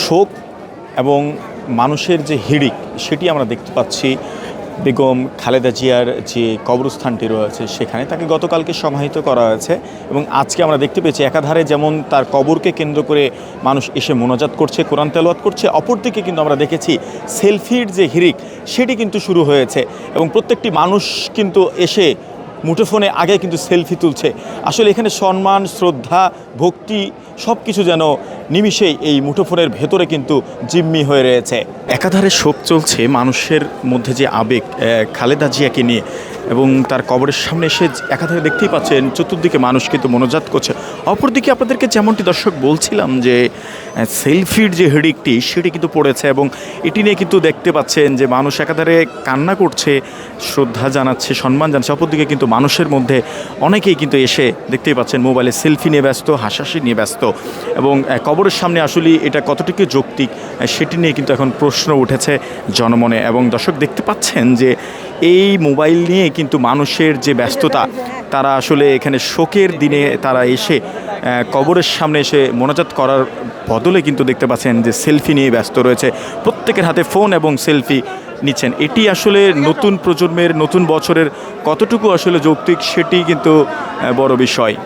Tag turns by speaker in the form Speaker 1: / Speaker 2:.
Speaker 1: শোক এবং মানুষের যে হিড়িক সেটি আমরা দেখতে পাচ্ছি বেগম খালেদা জিয়ার যে কবরস্থানটি রয়েছে সেখানে। তাকে গতকালকে সমাহিত করা হয়েছে এবং আজকে আমরা দেখতে পেয়েছি একাধারে যেমন তার কবরকে কেন্দ্র করে মানুষ এসে মোনাজাত করছে, কোরআন তেলাওয়াত করছে, অপরদিকে কিন্তু আমরা দেখেছি সেলফির যে হিড়িক সেটি কিন্তু শুরু হয়েছে এবং প্রত্যেকটি মানুষ কিন্তু এসে মুঠোফোনে আগে কিন্তু সেলফি তুলছে। আসলে এখানে সম্মান, শ্রদ্ধা, ভক্তি সব কিছু যেন নিমিষেই এই মুঠোফোনের ভেতরে কিন্তু জিম্মি হয়ে রয়েছে। একাধারে শোক চলছে মানুষের মধ্যে যে আবেগ খালেদা জিয়াকে নিয়ে এবং তার কবরের সামনে এসে একাধারে দেখতেই পাচ্ছেন চতুর্দিকে মানুষ কিন্তু মনোজাত করছে। অপরদিকে আপনাদেরকে যেমনটি দর্শক বলছিলাম যে সেলফির যে হিড়িকটি সেটি কিন্তু পড়েছে এবং এটি নিয়ে কিন্তু দেখতে পাচ্ছেন যে মানুষ একাধারে কান্না করছে, শ্রদ্ধা জানাচ্ছে, সম্মান জানাচ্ছে। অপরদিকে কিন্তু মানুষের মধ্যে অনেকেই কিন্তু এসে দেখতেই পাচ্ছেন মোবাইলে সেলফি নিয়ে ব্যস্ত, হাসাহাসি নিয়ে ব্যস্ত এবং কবরের সামনে আসলে এটা কতটুকু যৌক্তিক সেটি নিয়ে কিন্তু এখন প্রশ্ন উঠেছে জনমনে। এবং দর্শক দেখতে পাচ্ছেন যে এই মোবাইল নিয়ে কিন্তু মানুষের যে ব্যস্ততা, তারা আসলে এখানে শোকের দিনে তারা এসে কবরের সামনে এসে মোনাজাত করার বদলে কিন্তু দেখতে পাচ্ছেন যে সেলফি নিয়ে ব্যস্ত রয়েছে। প্রত্যেকের হাতে ফোন এবং সেলফি নিচ্ছেন। এটি আসলে নতুন প্রজন্মের নতুন বছরের কতটুকু আসলে যৌক্তিক সেটি কিন্তু বড় বিষয়।